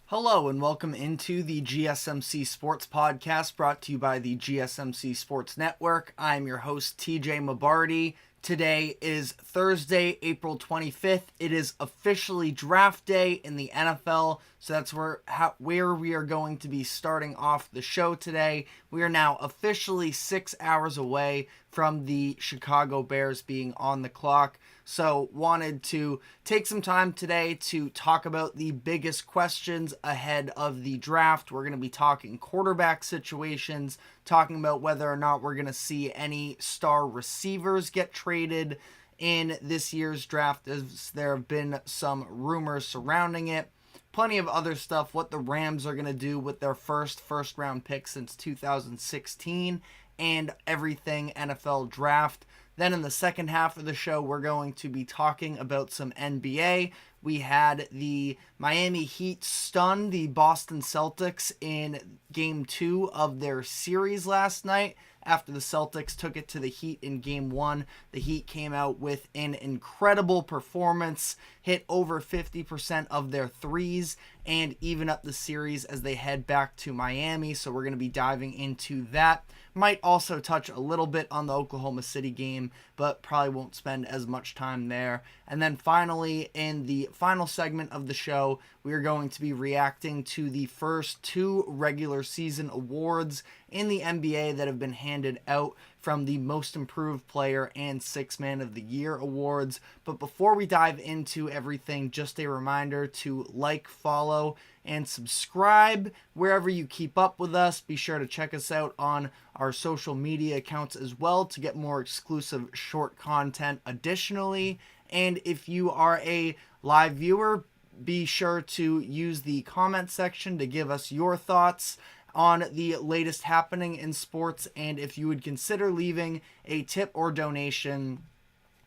Hello and welcome into the GSMC Sports Podcast brought to you by the GSMC Sports Network. I'm your host, TJ Mabardi. Today is Thursday, April 25th. It is officially draft day in the NFL, so that's where we are going to be starting off the show today. We are now officially 6 hours away from the Chicago Bears being on the clock. So wanted to take some time today to talk about the biggest questions ahead of the draft. We're going to be talking quarterback situations, talking about whether or not we're going to see any star receivers get traded in this year's draft, as there have been some rumors surrounding it. Plenty of other stuff, what the Rams are going to do with their first round pick since 2016, and everything NFL draft. Then in the second half of the show, we're going to be talking about some NBA. We had the Miami Heat stun the Boston Celtics in Game 2 of their series last night. After the Celtics took it to the Heat in Game 1, the Heat came out with an incredible performance, hit over 50% of their threes, and even up the series as they head back to Miami. So we're going to be diving into that. Might also touch a little bit on the Oklahoma City game, but probably won't spend as much time there. And then finally, in the final segment of the show, we are going to be reacting to the first two regular season awards in the NBA that have been handed out from the Most Improved Player and Sixth Man of the Year awards. But before we dive into everything, just a reminder to like, follow, and subscribe wherever you keep up with us. Be sure to check us out on our social media accounts as well to get more exclusive short content additionally. And if you are a live viewer, be sure to use the comment section to give us your thoughts on the latest happening in sports. And if you would consider leaving a tip or donation,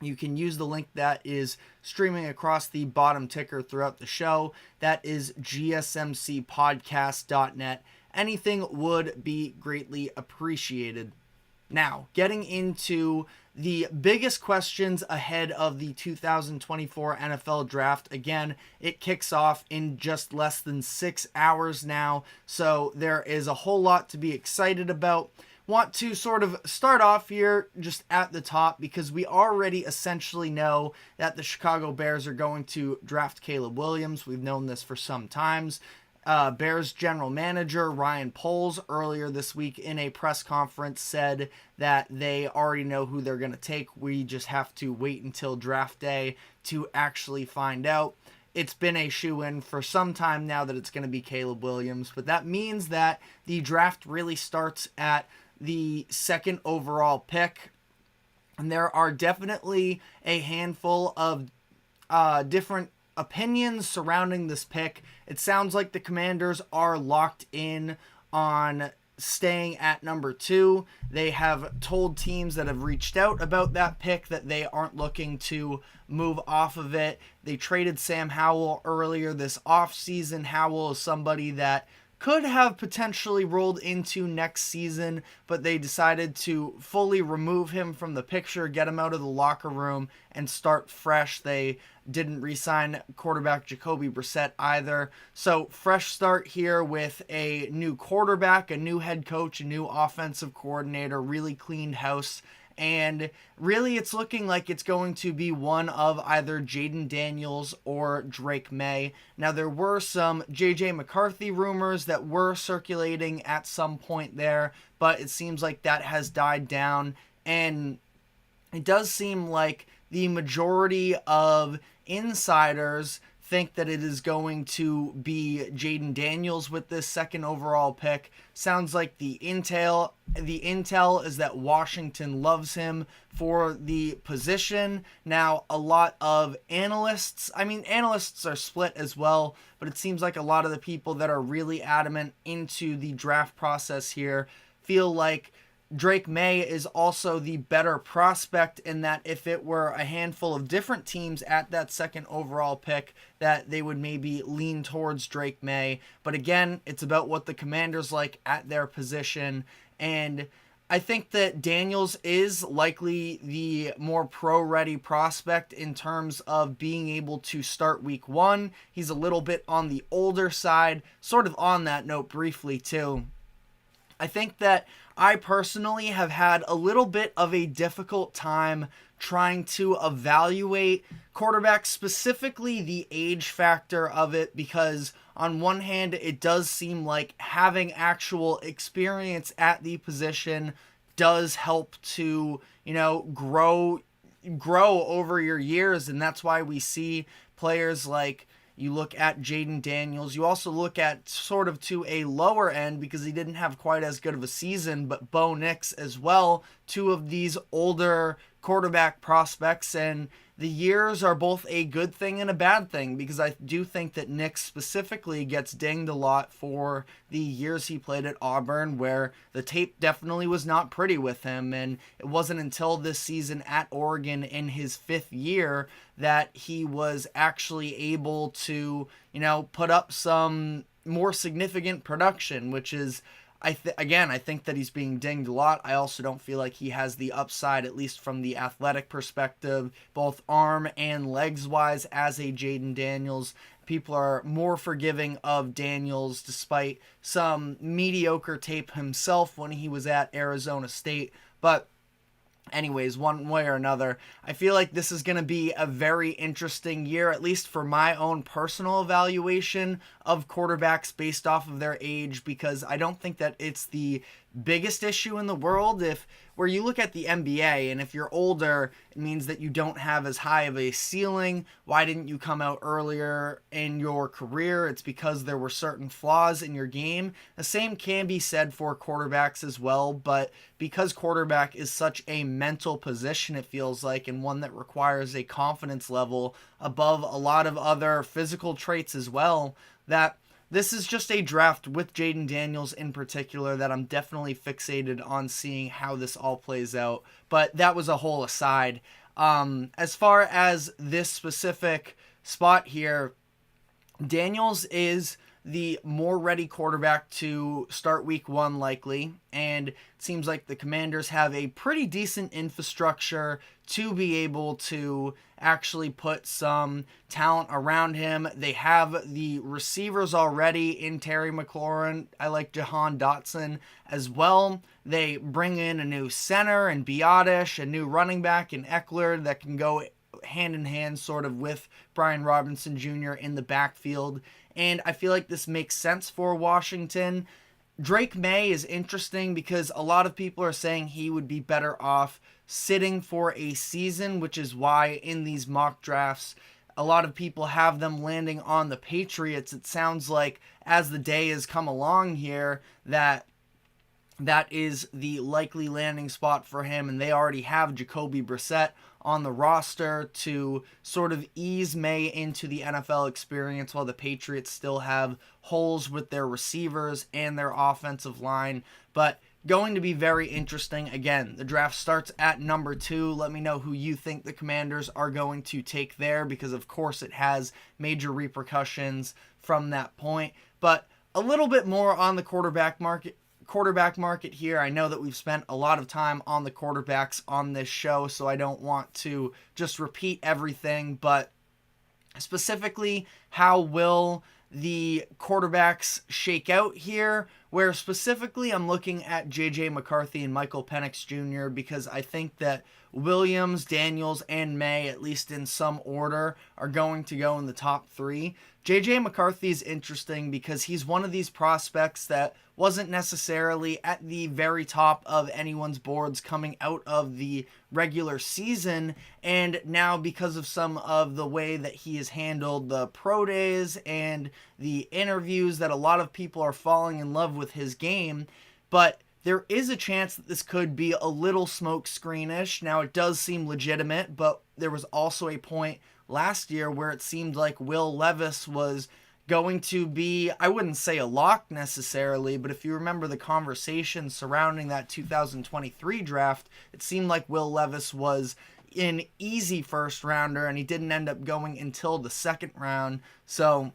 you can use the link that is streaming across the bottom ticker throughout the show. That is gsmcpodcast.net. Anything would be greatly appreciated. Now, getting into the biggest questions ahead of the 2024 NFL Draft. Again, it kicks off in just less than 6 hours now, so there is a whole lot to be excited about. Want to sort of start off here just at the top because we already essentially know that the Chicago Bears are going to draft Caleb Williams. We've known this for some times. Bears general manager Ryan Poles earlier this week in a press conference said that they already know who they're going to take. We just have to wait until draft day to actually find out. It's been a shoo-in for some time now that it's going to be Caleb Williams, but that means that the draft really starts at the second overall pick, and there are definitely a handful of different opinions surrounding this pick. It sounds like the Commanders are locked in on staying at number 2. They have told teams that have reached out about that pick that they aren't looking to move off of it. They traded Sam Howell earlier this offseason. Howell is somebody that could have potentially rolled into next season, but they decided to fully remove him from the picture, get him out of the locker room, and start fresh. They didn't re-sign quarterback Jacoby Brissett either. So fresh start here with a new quarterback, a new head coach, a new offensive coordinator, really cleaned house. And really, it's looking like it's going to be one of either Jaden Daniels or Drake May. Now, there were some J.J. McCarthy rumors that were circulating at some point there, but it seems like that has died down. And it does seem like the majority of insiders think that it is going to be Jaden Daniels with this second overall pick. Sounds like the intel is that Washington loves him for the position. Now, a lot of analysts are split as well, but it seems like a lot of the people that are really adamant into the draft process here feel like Drake May is also the better prospect in that if it were a handful of different teams at that second overall pick, that they would maybe lean towards Drake May. But again, it's about what the Commanders like at their position. And I think that Daniels is likely the more pro-ready prospect in terms of being able to start week one. He's a little bit on the older side. Sort of on that note briefly too, I think that I personally have had a little bit of a difficult time trying to evaluate quarterbacks, specifically the age factor of it, because on one hand, it does seem like having actual experience at the position does help to, grow over your years, and that's why we see players like, you look at Jaden Daniels. You also look at sort of to a lower end because he didn't have quite as good of a season, but Bo Nix as well. Two of these older quarterback prospects, and the years are both a good thing and a bad thing because I do think that Nix specifically gets dinged a lot for the years he played at Auburn, where the tape definitely was not pretty with him, and it wasn't until this season at Oregon in his 5th year that he was actually able to, put up some more significant production, which is, I think that he's being dinged a lot. I also don't feel like he has the upside, at least from the athletic perspective, both arm and legs wise, as a Jaden Daniels. People are more forgiving of Daniels despite some mediocre tape himself when he was at Arizona State. But anyways, one way or another, I feel like this is going to be a very interesting year, at least for my own personal evaluation of quarterbacks based off of their age, because I don't think that it's the biggest issue in the world. Where you look at the NBA, and if you're older, it means that you don't have as high of a ceiling. Why didn't you come out earlier in your career? It's because there were certain flaws in your game. The same can be said for quarterbacks as well, but because quarterback is such a mental position, it feels like, and one that requires a confidence level above a lot of other physical traits as well, that this is just a draft with Jaden Daniels in particular that I'm definitely fixated on seeing how this all plays out. But that was a whole aside. As far as this specific spot here, Daniels is the more ready quarterback to start week one likely, and it seems like the Commanders have a pretty decent infrastructure to be able to actually put some talent around him. They have the receivers already in Terry McLaurin. I like Jahan Dotson as well. They bring in a new center and Biotish, a new running back in Eckler that can go hand in hand sort of with Brian Robinson Jr. in the backfield. And I feel like this makes sense for Washington. Drake May is interesting because a lot of people are saying he would be better off sitting for a season, which is why in these mock drafts, a lot of people have them landing on the Patriots. It sounds like as the day has come along here that is the likely landing spot for him, and they already have Jacoby Brissett on the roster to sort of ease May into the NFL experience while the Patriots still have holes with their receivers and their offensive line. But going to be very interesting. Again, the draft starts at number 2. Let me know who you think the Commanders are going to take there, because of course it has major repercussions from that point. But a little bit more on the quarterback market here. I know that we've spent a lot of time on the quarterbacks on this show, so I don't want to just repeat everything, but specifically, how will the quarterbacks shake out here? Where specifically I'm looking at JJ McCarthy and Michael Penix Jr. because I think that Williams, Daniels, and May, at least in some order, are going to go in the top 3. JJ McCarthy is interesting because he's one of these prospects that wasn't necessarily at the very top of anyone's boards coming out of the regular season, and now because of some of the way that he has handled the pro days and the interviews, that a lot of people are falling in love with his game. But there is a chance that this could be a little smoke screenish. Now, it does seem legitimate, but there was also a point last year where it seemed like Will Levis was going to be, I wouldn't say a lock necessarily, but if you remember the conversation surrounding that 2023 draft, it seemed like Will Levis was an easy first rounder, and he didn't end up going until the second round. So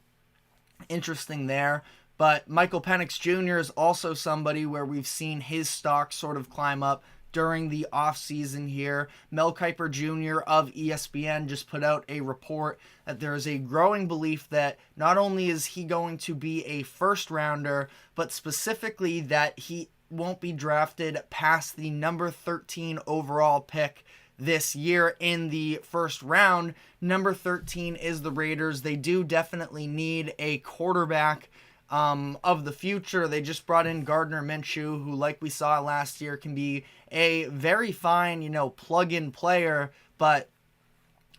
interesting there. But Michael Penix Jr. is also somebody where we've seen his stock sort of climb up during the offseason here. Mel Kiper Jr. of ESPN just put out a report that there is a growing belief that not only is he going to be a first rounder, but specifically that he won't be drafted past the number 13 overall pick this year in the first round. Number 13 is the Raiders. They do definitely need a quarterback of the future. They just brought in Gardner Minshew, who, like we saw last year, can be a very fine, plug-in player, but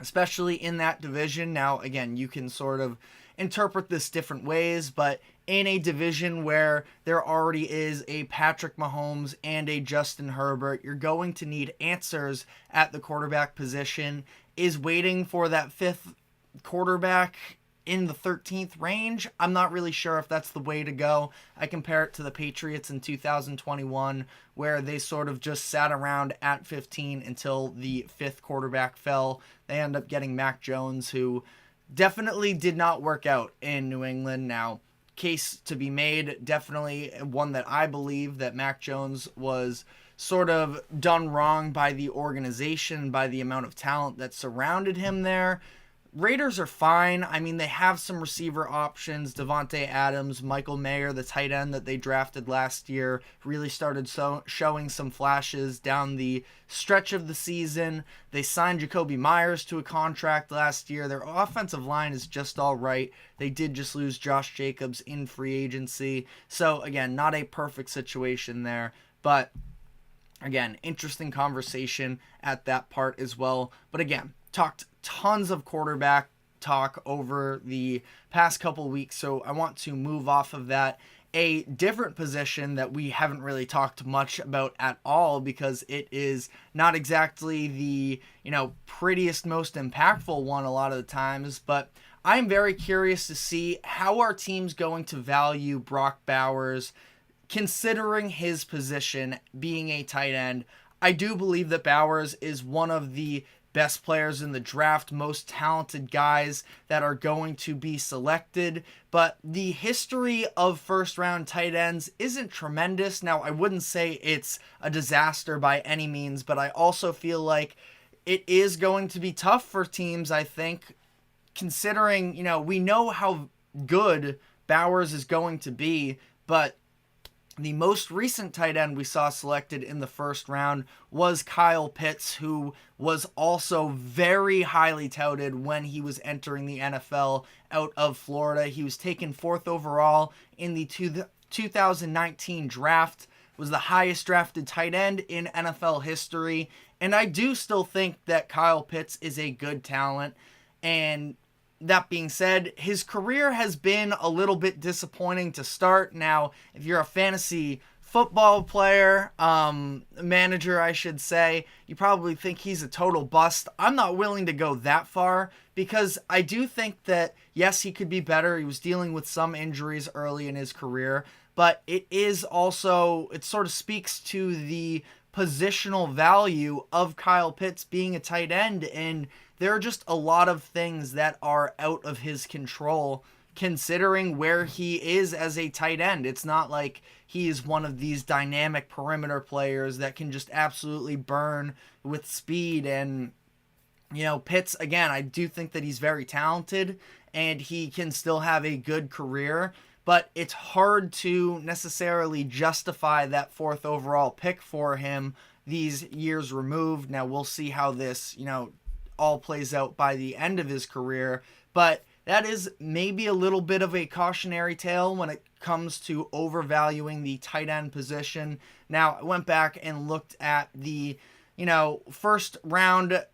especially in that division. Now, again, you can sort of interpret this different ways, but in a division where there already is a Patrick Mahomes and a Justin Herbert, you're going to need answers at the quarterback position. Is waiting for that fifth quarterback in the 13th range? I'm not really sure if that's the way to go. I compare it to the Patriots in 2021, where they sort of just sat around at 15 until the fifth quarterback fell. They end up getting Mac Jones, who definitely did not work out in New England. Now, case to be made, definitely one that I believe that Mac Jones was sort of done wrong by the organization, by the amount of talent that surrounded him there. Raiders are fine. I mean, they have some receiver options. Devontae Adams, Michael Mayer, the tight end that they drafted last year, really started showing some flashes down the stretch of the season. They signed Jacoby Myers to a contract last year. Their offensive line is just all right. They did just lose Josh Jacobs in free agency. So, again, not a perfect situation there. But, again, interesting conversation at that part as well. But, again, talked tons of quarterback talk over the past couple weeks, so I want to move off of that. A different position that we haven't really talked much about at all, because it is not exactly the, prettiest, most impactful one a lot of the times, but I'm very curious to see how our team's going to value Brock Bowers, considering his position being a tight end. I do believe that Bowers is one of the best players in the draft, most talented guys that are going to be selected, but the history of first round tight ends isn't tremendous. Now, I wouldn't say it's a disaster by any means, but I also feel like it is going to be tough for teams, I think, considering, we know how good Bowers is going to be, but the most recent tight end we saw selected in the first round was Kyle Pitts, who was also very highly touted when he was entering the NFL out of Florida. He was taken 4th overall in the 2019 draft, was the highest drafted tight end in NFL history, and I do still think that Kyle Pitts is a good talent. And that being said, his career has been a little bit disappointing to start. Now, if you're a fantasy football player, manager, I should say, you probably think he's a total bust. I'm not willing to go that far, because I do think that, yes, he could be better. He was dealing with some injuries early in his career, but it sort of speaks to the positional value of Kyle Pitts being a tight end, and there are just a lot of things that are out of his control considering where he is as a tight end. It's not like he is one of these dynamic perimeter players that can just absolutely burn with speed. And, Pitts, again, I do think that he's very talented and he can still have a good career, but it's hard to necessarily justify that 4th overall pick for him these years removed. Now, we'll see how this, all plays out by the end of his career, but that is maybe a little bit of a cautionary tale when it comes to overvaluing the tight end position. Now, I went back and looked at the, first round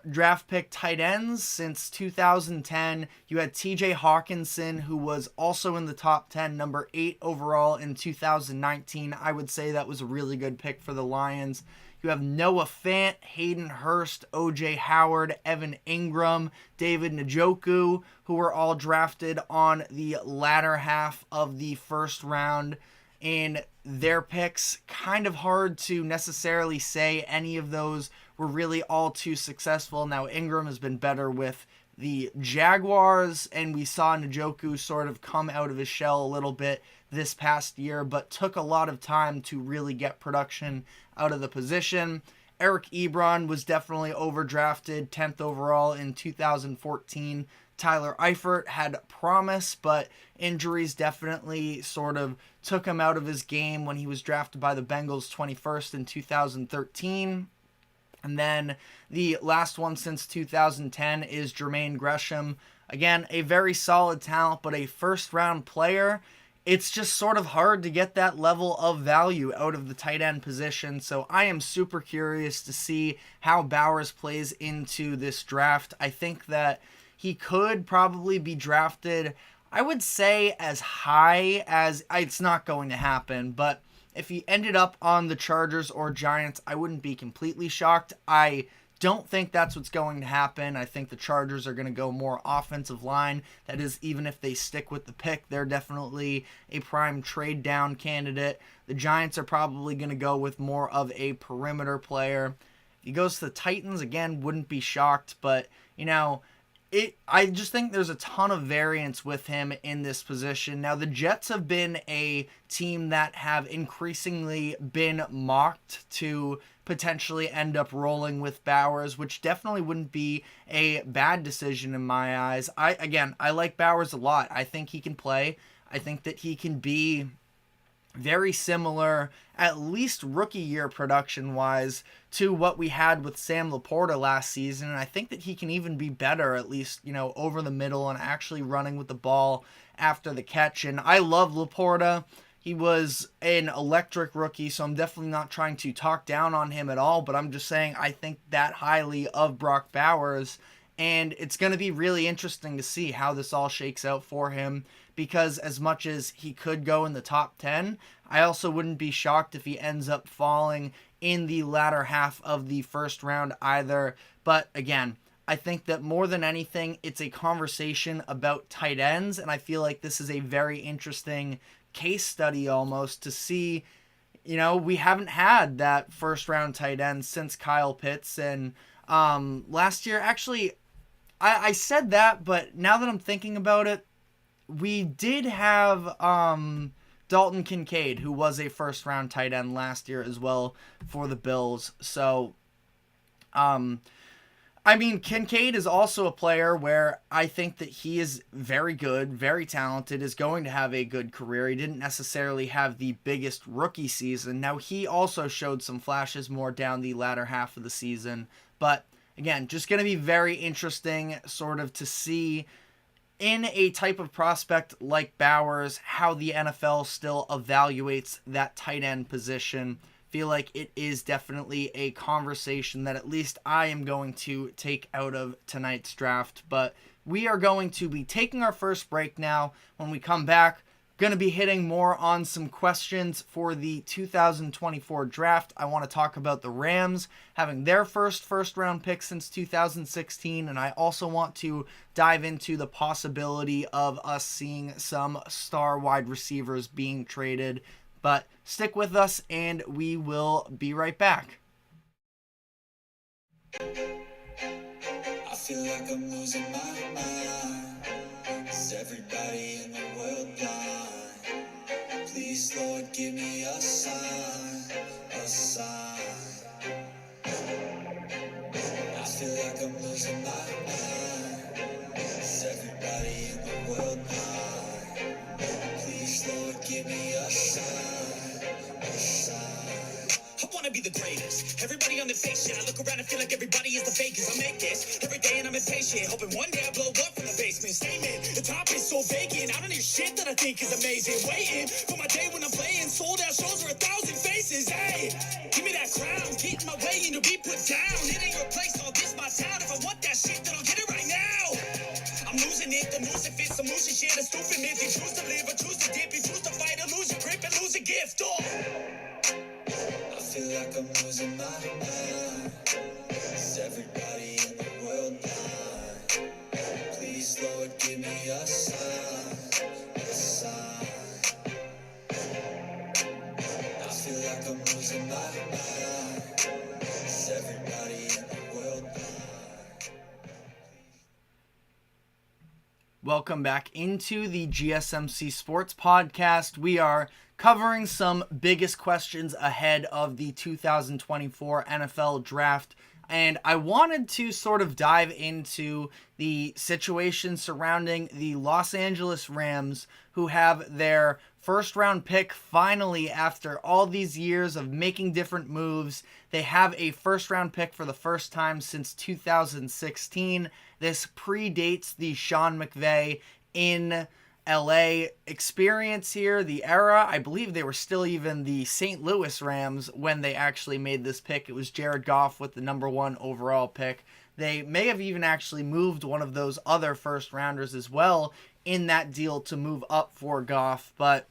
draft pick tight ends since 2010. You had TJ Hawkinson, who was also in the top 10, number 8 overall in 2019. I would say that was a really good pick for the Lions. You have Noah Fant, Hayden Hurst, O.J. Howard, Evan Ingram, David Njoku, who were all drafted on the latter half of the first round. And their picks, kind of hard to necessarily say any of those were really all too successful. Now, Ingram has been better with the Jaguars, and we saw Njoku sort of come out of his shell a little bit this past year, but took a lot of time to really get production out of the position. Eric Ebron was definitely overdrafted, 10th overall in 2014. Tyler Eifert had promise, but injuries definitely sort of took him out of his game when he was drafted by the Bengals 21st in 2013. And then the last one since 2010 is Jermaine Gresham. Again, a very solid talent, but a first-round player. It's just sort of hard to get that level of value out of the tight end position. So I am super curious to see how Bowers plays into this draft. I think that he could probably be drafted, I would say, as high as, it's not going to happen, but if he ended up on the Chargers or Giants, I wouldn't be completely shocked. I don't think that's what's going to happen. I think the Chargers are going to go more offensive line. That is, even if they stick with the pick, they're definitely a prime trade down candidate. The Giants are probably going to go with more of a perimeter player. If he goes to the Titans, again, wouldn't be shocked, but, I just think there's a ton of variance with him in this position. Now, the Jets have been a team that have increasingly been mocked to potentially end up rolling with Bowers, which definitely wouldn't be a bad decision in my eyes. I like Bowers a lot. I think he can play. I think that he can be very similar, at least rookie year production-wise, to what we had with Sam Laporta last season. And I think that he can even be better, at least, over the middle and actually running with the ball after the catch. And I love Laporta. He was an electric rookie, so I'm definitely not trying to talk down on him at all, but I'm just saying I think that highly of Brock Bowers, and it's going to be really interesting to see how this all shakes out for him, because as much as he could go in the top 10, I also wouldn't be shocked if he ends up falling in the latter half of the first round either. But again, I think that more than anything, it's a conversation about tight ends, and I feel like this is a very interesting case study almost to see, we haven't had that first round tight end since Kyle Pitts, and last year, actually, I said that, but now that I'm thinking about it, we did have Dalton Kincaid, who was a first-round tight end last year as well for the Bills. So, Kincaid is also a player where I think that he is very good, very talented, is going to have a good career. He didn't necessarily have the biggest rookie season. Now, he also showed some flashes more down the latter half of the season. But, again, just going to be very interesting sort of to see in a type of prospect like Bowers, how the NFL still evaluates that tight end position. Feel like it is definitely a conversation that at least I am going to take out of tonight's draft. But we are going to be taking our first break now. When we come back, going to be hitting more on some questions for the 2024 draft. I want to talk about the Rams having their first round pick since 2016, and I also want to dive into the possibility of us seeing some star wide receivers being traded. But stick with us, and we will be right back. I feel like I'm losing my mind. Is everybody in the world blind? Please, Lord, give me a sign, a sign. I feel like I'm losing my mind. Is everybody in the world blind? Please, Lord, give me a sign, a sign. I wanna be the greatest. Everybody on the fake shit. I look around and feel like everybody is the fakest. I make this every day and I'm impatient, hoping one day I blow up from the basement. Statement, the top is so vacant. I don't hear shit that I think is amazing. Waiting for my day when I'm playing sold out shows for 1,000 faces. Hey, give me that crown, get in my way and you'll be put down. It ain't replaced, all this my town. If I want that shit, then I'll get it right now. I'm losing it, the news it fits, some losing shit, a stupid myth. You choose to live or choose to dip, you choose to fight or lose your grip and lose a gift. Oh, I feel like I'm losing my mind. Is everybody in the world blind? Please, Lord, give me a sign, a sign. I feel like I'm losing my mind. Is everybody in the world blind? welcome back into the GSMC Sports Podcast. We are covering some biggest questions ahead of the 2024 NFL Draft. And I wanted to sort of dive into the situation surrounding the Los Angeles Rams, who have their first round pick finally after all these years of making different moves. They have a first round pick for the first time since 2016. This predates the Sean McVay in LA experience here, the era. I believe they were still even the St. Louis Rams when they actually made this pick. It was Jared Goff with the number 1 overall pick. They may have even actually moved one of those other first rounders as well in that deal to move up for Goff, but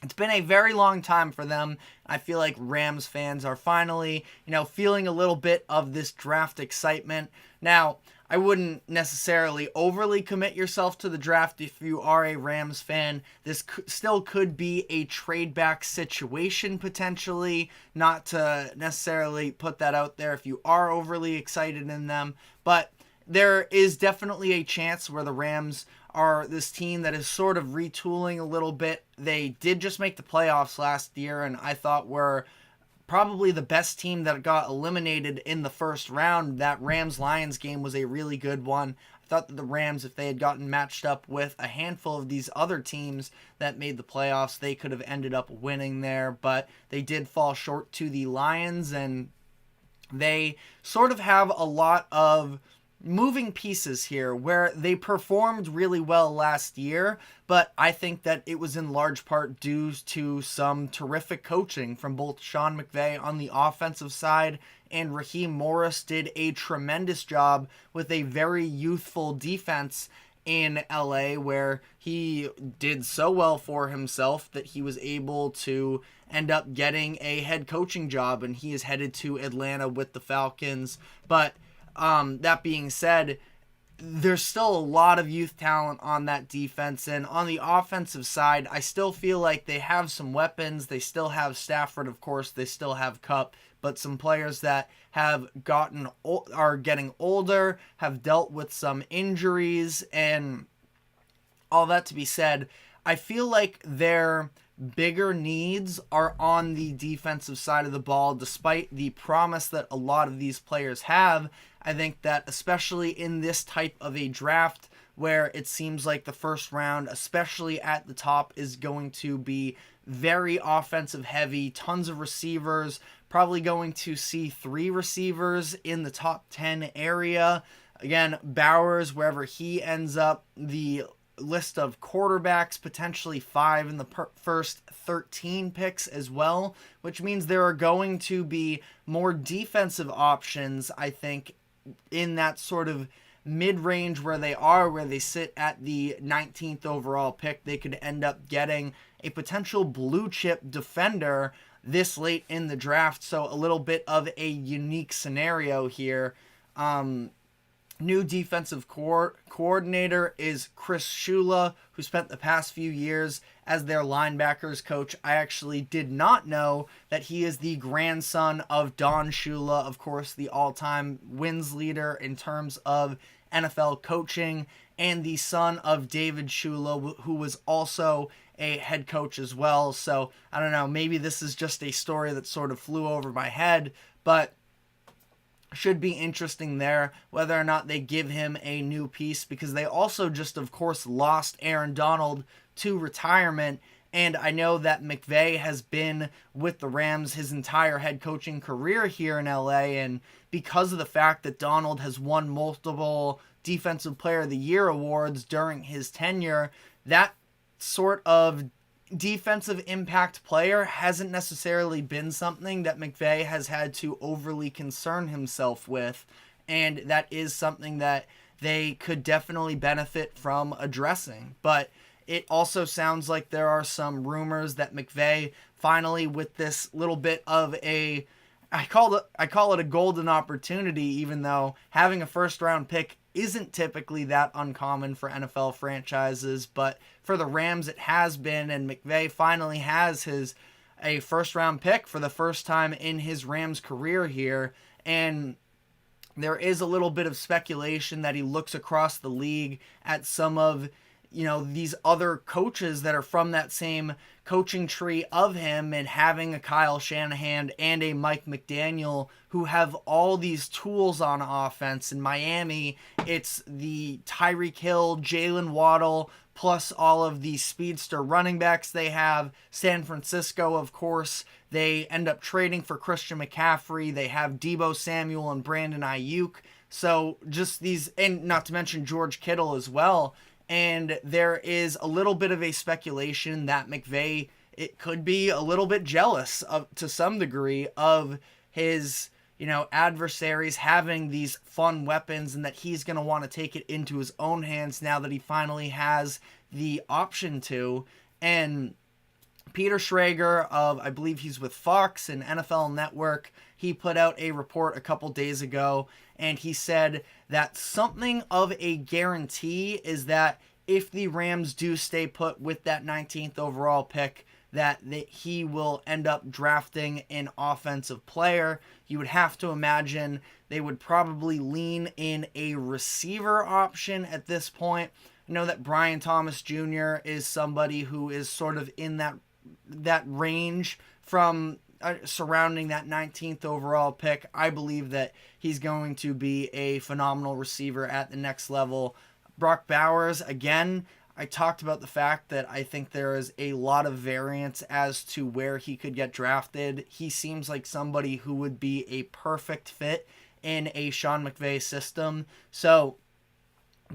it's been a very long time for them. I feel like Rams fans are finally, feeling a little bit of this draft excitement. Now, I wouldn't necessarily overly commit yourself to the draft if you are a Rams fan. This still could be a trade back situation potentially, not to necessarily put that out there if you are overly excited in them, but there is definitely a chance where the Rams are this team that is sort of retooling a little bit. They did just make the playoffs last year, and I thought were probably the best team that got eliminated in the first round. That Rams-Lions game was a really good one. I thought that the Rams, if they had gotten matched up with a handful of these other teams that made the playoffs, they could have ended up winning there, but they did fall short to the Lions, and they sort of have a lot of moving pieces here where they performed really well last year, but I think that it was in large part due to some terrific coaching from both Sean McVay on the offensive side, and Raheem Morris did a tremendous job with a very youthful defense in LA, where he did so well for himself that he was able to end up getting a head coaching job, and he is headed to Atlanta with the Falcons. But that being said, there's still a lot of youth talent on that defense, and on the offensive side, I still feel like they have some weapons. They still have Stafford, of course. They still have Kupp, but some players that are getting older, have dealt with some injuries, and all that to be said, I feel like their bigger needs are on the defensive side of the ball, despite the promise that a lot of these players have. I think that especially in this type of a draft where it seems like the first round, especially at the top, is going to be very offensive heavy, tons of receivers, probably going to see 3 receivers in the top 10 area. Again, Bowers, wherever he ends up, the list of quarterbacks, potentially 5 in the first 13 picks as well, which means there are going to be more defensive options, I think, in that sort of mid-range where they sit at the 19th overall pick. They could end up getting a potential blue chip defender this late in the draft, so a little bit of a unique scenario here. New defensive coordinator is Chris Shula, who spent the past few years as their linebackers coach. I actually did not know that he is the grandson of Don Shula, of course, the all-time wins leader in terms of NFL coaching, and the son of David Shula, who was also a head coach as well. So, I don't know, maybe this is just a story that sort of flew over my head, but should be interesting there whether or not they give him a new piece, because they also just, of course, lost Aaron Donald to retirement. And I know that McVay has been with the Rams his entire head coaching career here in LA, and because of the fact that Donald has won multiple Defensive Player of the Year awards during his tenure, that sort of defensive impact player hasn't necessarily been something that McVay has had to overly concern himself with, and that is something that they could definitely benefit from addressing. But it also sounds like there are some rumors that McVay finally, with this little bit of a, I call it a golden opportunity, even though having a first round pick isn't typically that uncommon for NFL franchises, but for the Rams it has been, and McVay finally has a first round pick for the first time in his Rams career here. And There is a little bit of speculation that he looks across the league at some of, these other coaches that are from that same coaching tree of him, and having a Kyle Shanahan and a Mike McDaniel who have all these tools on offense. In Miami, it's the Tyreek Hill, Jalen Waddle, plus all of the speedster running backs they have. San Francisco, of course, they end up trading for Christian McCaffrey. They have Deebo Samuel and Brandon Ayuk. So just these, and not to mention George Kittle as well. And there is a little bit of a speculation that McVay, it could be a little bit jealous of, to some degree, of his, adversaries having these fun weapons, and that he's going to want to take it into his own hands now that he finally has the option to. And Peter Schrager of, I believe he's with Fox and NFL Network, he put out a report a couple days ago, and he said that something of a guarantee is that if the Rams do stay put with that 19th overall pick, that he will end up drafting an offensive player. You would have to imagine they would probably lean in a receiver option at this point. I know that Brian Thomas Jr. is somebody who is sort of in that range from surrounding that 19th overall pick. I believe that he's going to be a phenomenal receiver at the next level. Brock Bowers, again, I talked about the fact that I think there is a lot of variance as to where he could get drafted. He seems like somebody who would be a perfect fit in a Sean McVay system. So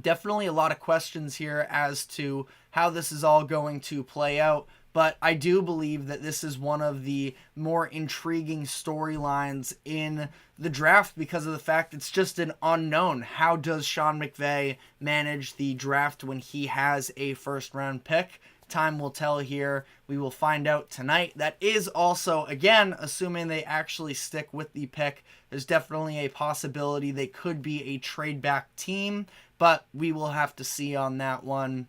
definitely a lot of questions here as to how this is all going to play out. But I do believe that this is one of the more intriguing storylines in the draft because of the fact it's just an unknown. How does Sean McVay manage the draft when he has a first-round pick? Time will tell here. We will find out tonight. That is also, again, assuming they actually stick with the pick. There's definitely a possibility they could be a trade-back team, but we will have to see on that one.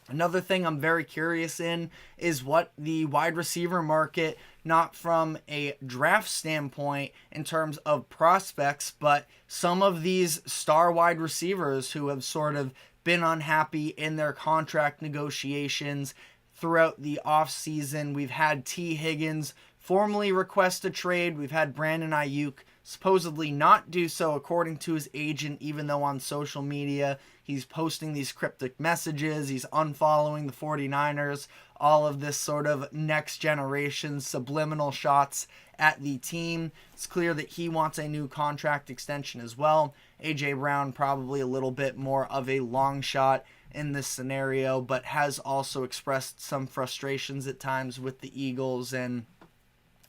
Another thing I'm very curious in is what the wide receiver market, not from a draft standpoint in terms of prospects, but some of these star wide receivers who have sort of been unhappy in their contract negotiations throughout the offseason. We've had T. Higgins formally request a trade. We've had Brandon Ayuk supposedly not do so according to his agent, even though on social media he's posting these cryptic messages, he's unfollowing the 49ers, all of this sort of next generation subliminal shots at the team. It's clear that he wants a new contract extension as well. A.J. Brown probably a little bit more of a long shot in this scenario, but has also expressed some frustrations at times with the Eagles, and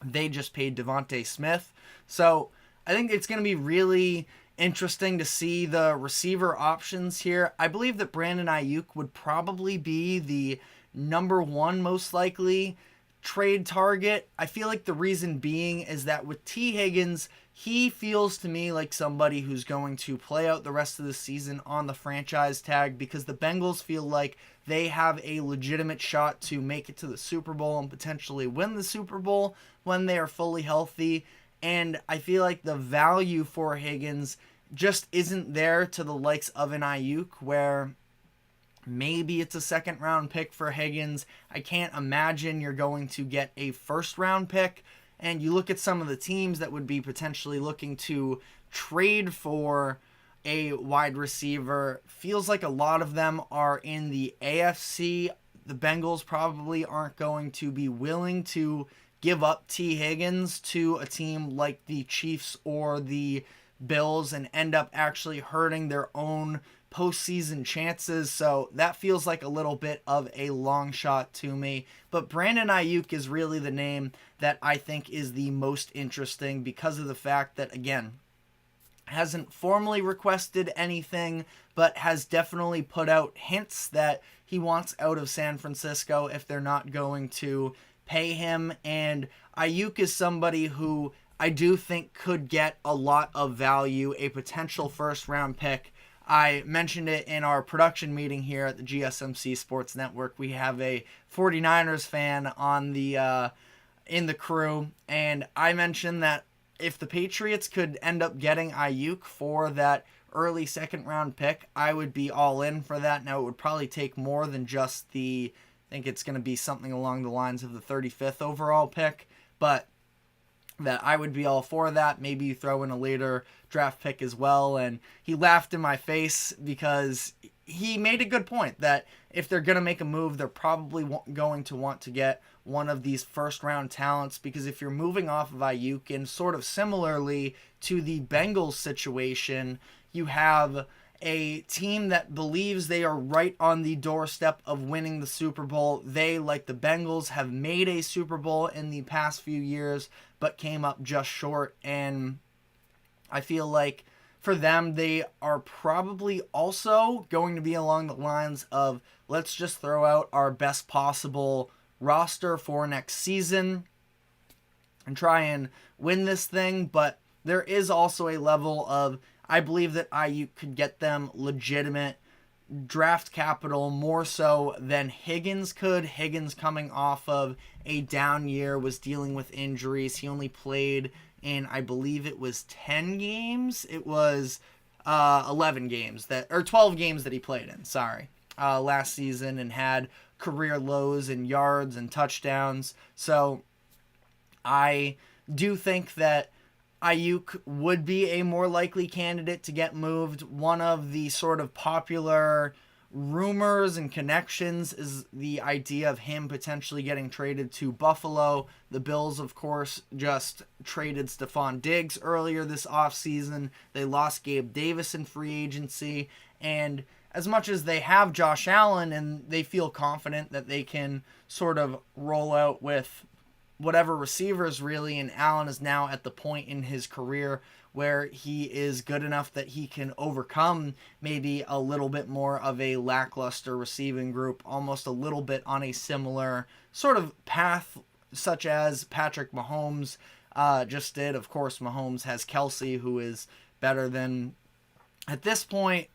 they just paid Devontae Smith. So I think it's going to be really interesting to see the receiver options here. I believe that Brandon Ayuk would probably be the number one most likely trade target. I feel like the reason being is that with T. Higgins, he feels to me like somebody who's going to play out the rest of the season on the franchise tag, because the Bengals feel like they have a legitimate shot to make it to the Super Bowl and potentially win the Super Bowl when they are fully healthy. And I feel like the value for Higgins just isn't there to the likes of an Ayuk, where maybe it's a second round pick for Higgins. I can't imagine you're going to get a first round pick. And you look at some of the teams that would be potentially looking to trade for a wide receiver. Feels like a lot of them are in the AFC. The Bengals probably aren't going to be willing to give up T. Higgins to a team like the Chiefs or the Bills and end up actually hurting their own postseason chances. So that feels like a little bit of a long shot to me. But Brandon Ayuk is really the name that I think is the most interesting because of the fact that, again, hasn't formally requested anything, but has definitely put out hints that he wants out of San Francisco if they're not going to pay him. And Ayuk is somebody who I do think could get a lot of value, a potential first round pick. I mentioned it in our production meeting here at the GSMC Sports Network. We have a 49ers fan on the in the crew, and I mentioned that if the Patriots could end up getting Ayuk for that early second round pick, I would be all in for that. Now, it would probably take more than just I think it's going to be something along the lines of the 35th overall pick, but that I would be all for that. Maybe you throw in a later draft pick as well. And he laughed in my face because he made a good point that if they're going to make a move, they're probably going to want to get one of these first round talents, because if you're moving off of Ayuk, and sort of similarly to the Bengals situation, you have a team that believes they are right on the doorstep of winning the Super Bowl. They, like the Bengals, have made a Super Bowl in the past few years, but came up just short. And I feel like for them, they are probably also going to be along the lines of, let's just throw out our best possible roster for next season and try and win this thing. But there is also a level of, I believe that Ayuk could get them legitimate draft capital more so than Higgins could. Higgins, coming off of a down year, was dealing with injuries. He only played in, I believe it was 10 games. It was 11 games or 12 games that he played in, last season, and had career lows in yards and touchdowns. So I do think that Ayuk would be a more likely candidate to get moved. One of the sort of popular rumors and connections is the idea of him potentially getting traded to Buffalo. The Bills, of course, just traded Stephon Diggs earlier this offseason. They lost Gabe Davis in free agency. And as much as they have Josh Allen and they feel confident that they can sort of roll out with whatever receivers really, and Allen is now at the point in his career where he is good enough that he can overcome maybe a little bit more of a lackluster receiving group, almost a little bit on a similar sort of path such as Patrick Mahomes just did. Of course, Mahomes has Kelsey, who is better than, at this point,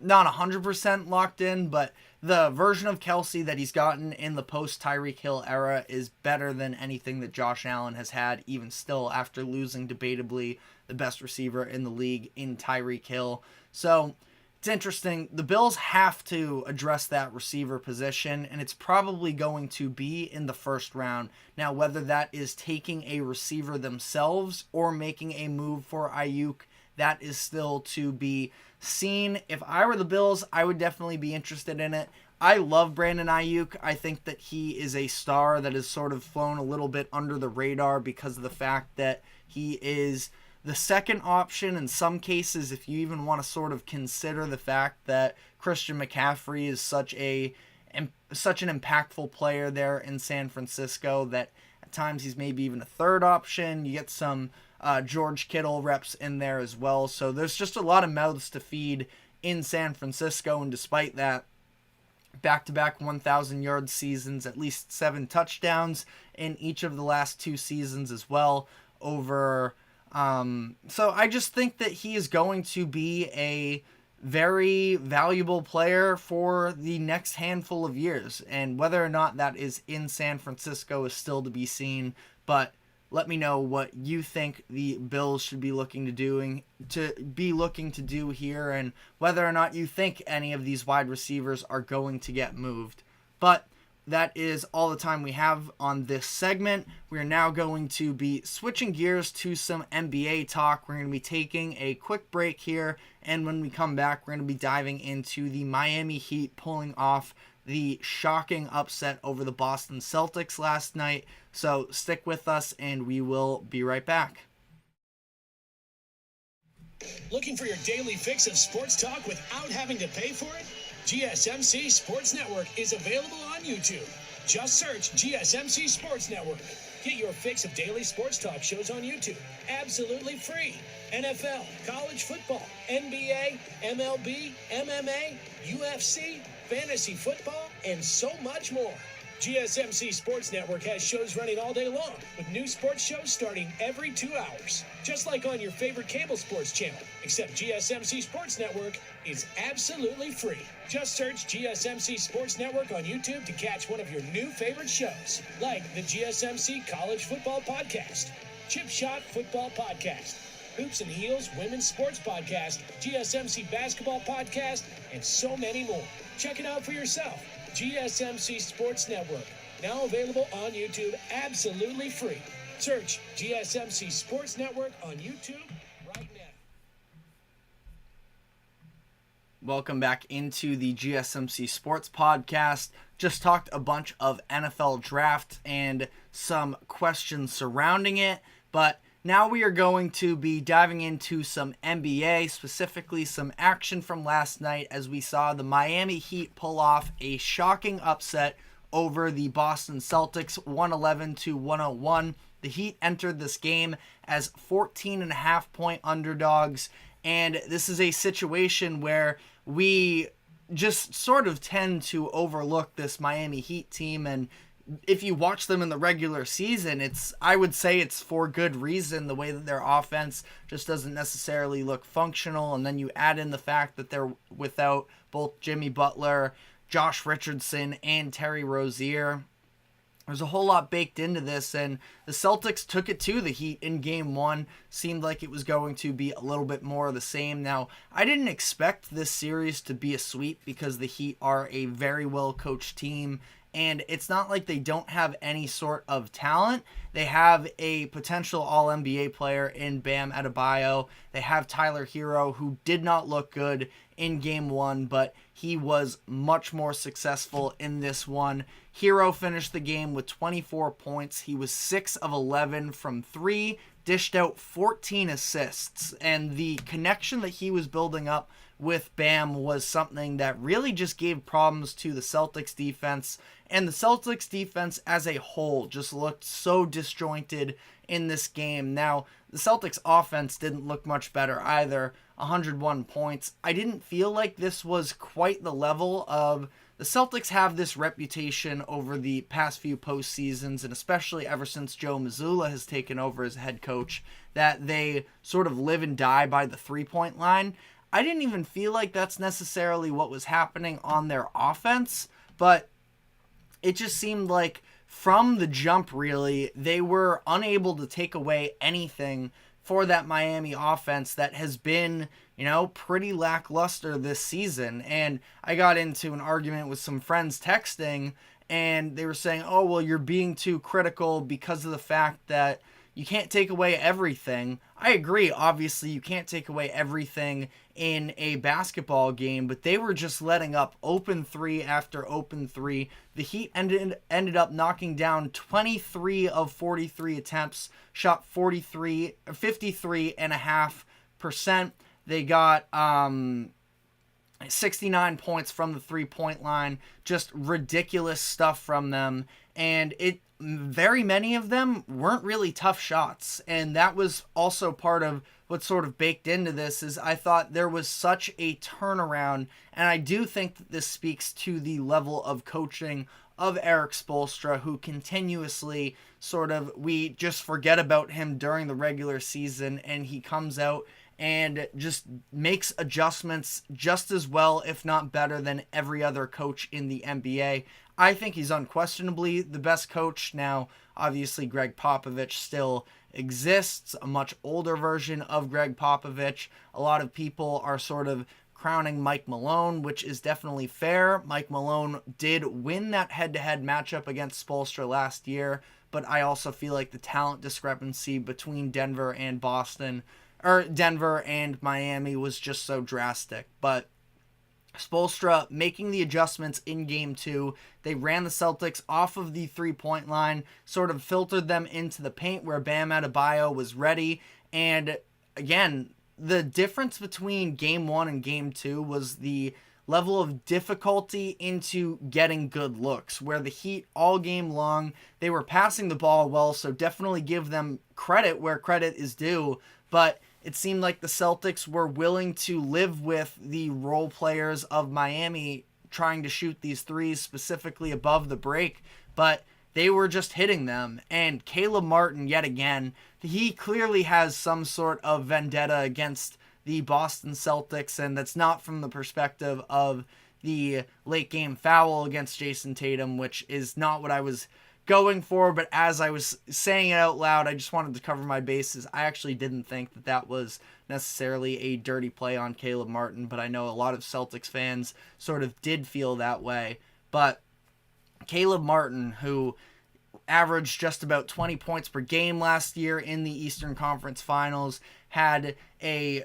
not 100% locked in, but the version of Kelsey that he's gotten in the post-Tyreek Hill era is better than anything that Josh Allen has had, even still, after losing debatably the best receiver in the league in Tyreek Hill. So it's interesting. The Bills have to address that receiver position, and it's probably going to be in the first round. Now, whether that is taking a receiver themselves or making a move for Ayuk, that is still to be seen. If I were the Bills, I would definitely be interested in it. I love Brandon Ayuk. I think that he is a star that has sort of flown a little bit under the radar because of the fact that he is the second option in some cases, if you even want to sort of consider the fact that Christian McCaffrey is such an impactful player there in San Francisco that at times he's maybe even a third option. You get some George Kittle reps in there as well. So there's just a lot of mouths to feed in San Francisco, and despite that, back-to-back 1,000-yard seasons, at least 7 touchdowns in each of the last 2 seasons as well. So I just think that he is going to be a very valuable player for the next handful of years, and whether or not that is in San Francisco is still to be seen. But let me know what you think the Bills should be looking to do here, and whether or not you think any of these wide receivers are going to get moved. But that is all the time we have on this segment. We are now going to be switching gears to some NBA talk. We're going to be taking a quick break here, and when we come back, we're going to be diving into the Miami Heat pulling off the shocking upset over the Boston Celtics last night. So stick with us, and we will be right back. Looking for your daily fix of sports talk without having to pay for it? GSMC Sports Network is available on YouTube. Just search GSMC Sports Network. Get your fix of daily sports talk shows on YouTube, absolutely free. NFL, college football, NBA, MLB, MMA, UFC, fantasy football, and so much more. GSMC Sports Network has shows running all day long, with new sports shows starting every 2 hours. Just like on your favorite cable sports channel, except GSMC Sports Network is absolutely free. Just search GSMC Sports Network on YouTube to catch one of your new favorite shows, like the GSMC College Football Podcast. Chip Shot Football Podcast, Hoops and Heels Women's Sports Podcast, GSMC Basketball Podcast, and so many more. Check it out for yourself. GSMC Sports Network, now available on YouTube absolutely free. Search GSMC Sports Network on YouTube right now. Welcome back into the GSMC Sports Podcast. Just talked a bunch of NFL draft and some questions surrounding it, but now we are going to be diving into some NBA, specifically some action from last night as we saw the Miami Heat pull off a shocking upset over the Boston Celtics, 111-101. The Heat entered this game as 14.5-point underdogs, and this is a situation where we just sort of tend to overlook this Miami Heat team, and if you watch them in the regular season, I would say it's for good reason, the way that their offense just doesn't necessarily look functional, and then you add in the fact that they're without both Jimmy Butler, Josh Richardson, and Terry Rozier. There's a whole lot baked into this, and the Celtics took it to the Heat in Game 1. Seemed like it was going to be a little bit more of the same. Now, I didn't expect this series to be a sweep because the Heat are a very well-coached team, and it's not like they don't have any sort of talent. They have a potential All-NBA player in Bam Adebayo. They have Tyler Hero, who did not look good in Game 1, but he was much more successful in this one. Hero finished the game with 24 points. He was 6 of 11 from 3, dished out 14 assists, and the connection that he was building up with Bam was something that really just gave problems to the Celtics defense, and the Celtics defense as a whole just looked so disjointed in this game. Now, the Celtics offense didn't look much better either, 101 points. I didn't feel like this was quite the level of... The Celtics have this reputation over the past few postseasons, and especially ever since Joe Mazzulla has taken over as head coach, that they sort of live and die by the three-point line. I didn't even feel like that's necessarily what was happening on their offense, but it just seemed like from the jump, really, they were unable to take away anything for that Miami offense that has been, pretty lackluster this season. And I got into an argument with some friends texting, and they were saying, oh, well, you're being too critical because of the fact that you can't take away everything. I agree, obviously, you can't take away everything in a basketball game, but they were just letting up open three after open three. The Heat ended up knocking down 23 of 43 attempts, shot 53.5%. They got 69 points from the three-point line, just ridiculous stuff from them, and very many of them weren't really tough shots, and that was also part of what sort of baked into this. Is I thought there was such a turnaround, and I do think that this speaks to the level of coaching of Eric Spoelstra, who continuously we just forget about him during the regular season, and he comes out and just makes adjustments just as well, if not better, than every other coach in the NBA. I think he's unquestionably the best coach. Now, obviously, Greg Popovich still exists, a much older version of Greg Popovich. A lot of people are sort of crowning Mike Malone, which is definitely fair. Mike Malone did win that head-to-head matchup against Spoelstra last year, but I also feel like the talent discrepancy between Denver and Miami was just so drastic. But Spoelstra making the adjustments in Game 2. They ran the Celtics off of the three-point line, sort of filtered them into the paint where Bam Adebayo was ready. And again, the difference between Game 1 and Game 2 was the level of difficulty into getting good looks, where the Heat all game long, they were passing the ball well, so definitely give them credit where credit is due, but it seemed like the Celtics were willing to live with the role players of Miami trying to shoot these threes specifically above the break, but they were just hitting them. And Caleb Martin, yet again, he clearly has some sort of vendetta against the Boston Celtics, and that's not from the perspective of the late game foul against Jason Tatum, which is not what I was going for, but as I was saying it out loud, I just wanted to cover my bases. I actually didn't think that that was necessarily a dirty play on Caleb Martin, but I know a lot of Celtics fans sort of did feel that way. But Caleb Martin, who averaged just about 20 points per game last year in the Eastern Conference Finals, had a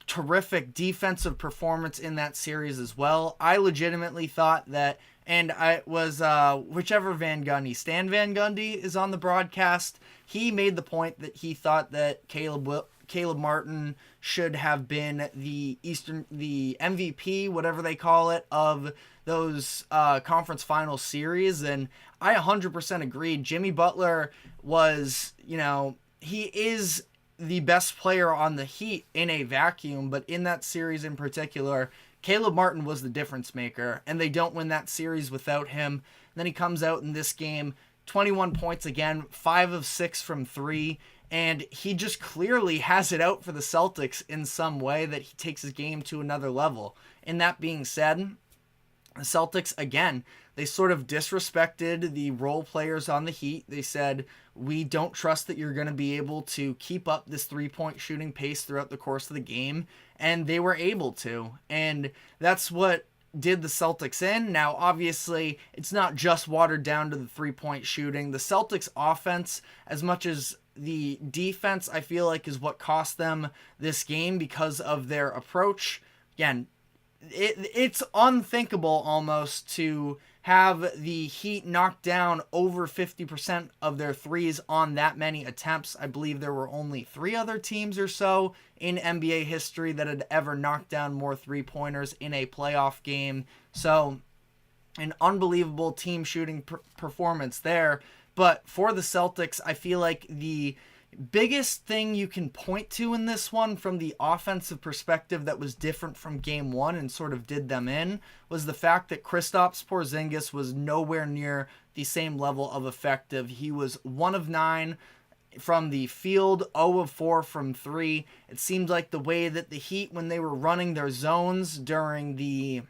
terrific defensive performance in that series as well. I legitimately thought that, and I was whichever Van Gundy, Stan Van Gundy is on the broadcast, he made the point that he thought that Caleb Martin should have been the MVP, whatever they call it, of those conference final series, and I 100% agreed. Jimmy Butler was, he is the best player on the Heat in a vacuum, but in that series in particular, Caleb Martin was the difference maker, and they don't win that series without him. Then he comes out in this game, 21 points again, 5 of 6 from 3, and he just clearly has it out for the Celtics in some way that he takes his game to another level. And that being said, the Celtics, again, they sort of disrespected the role players on the Heat. They said, we don't trust that you're going to be able to keep up this three-point shooting pace throughout the course of the game. And they were able to. And that's what did the Celtics in. Now, obviously, it's not just watered down to the three-point shooting. The Celtics offense, as much as the defense, I feel like, is what cost them this game because of their approach. Again, it's unthinkable almost to have the Heat knock down over 50% of their threes on that many attempts. I believe there were only 3 other teams or so in NBA history that had ever knocked down more three-pointers in a playoff game. So, an unbelievable team shooting performance there. But for the Celtics, I feel like the biggest thing you can point to in this one from the offensive perspective that was different from game 1 and sort of did them in was the fact that Kristaps Porzingis was nowhere near the same level of effective. He was 1 of 9 from the field, 0 of 4 from 3. It seemed like the way that the Heat, when they were running their zones during the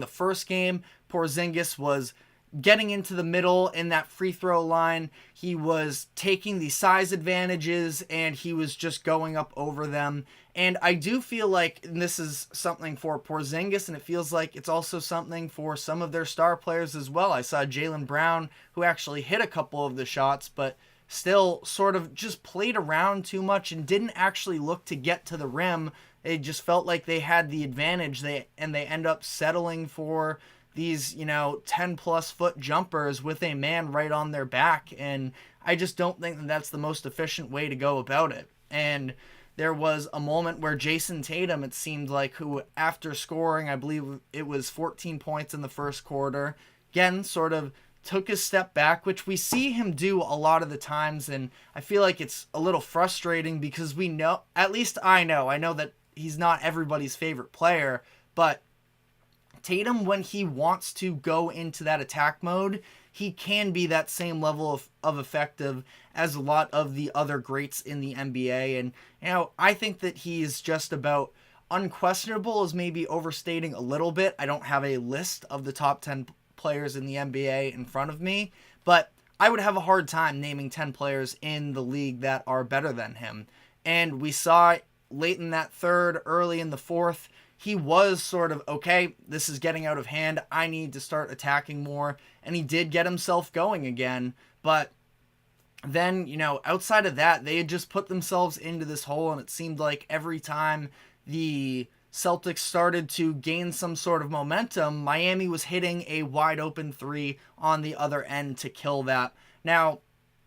first game, Porzingis was getting into the middle in that free throw line. He was taking the size advantages and he was just going up over them. And I do feel like this is something for Porzingis, and it feels like it's also something for some of their star players as well. I saw Jaylen Brown, who actually hit a couple of the shots, but still sort of just played around too much and didn't actually look to get to the rim. It just felt like they had the advantage, and they end up settling for these, 10 plus foot jumpers with a man right on their back. And I just don't think that that's the most efficient way to go about it. And there was a moment where Jason Tatum, it seemed like, who after scoring, I believe it was 14 points in the first quarter, again, sort of took a step back, which we see him do a lot of the times. And I feel like it's a little frustrating because we know, at least I know that he's not everybody's favorite player, but Tatum, when he wants to go into that attack mode, he can be that same level of effective as a lot of the other greats in the NBA. And, I think that he's just about unquestionable is maybe overstating a little bit. I don't have a list of the top 10 players in the NBA in front of me, but I would have a hard time naming 10 players in the league that are better than him. And we saw late in that third, early in the fourth, he was sort of, okay, this is getting out of hand. I need to start attacking more. And he did get himself going again. But then, outside of that, they had just put themselves into this hole. And it seemed like every time the Celtics started to gain some sort of momentum, Miami was hitting a wide open 3 on the other end to kill that. Now,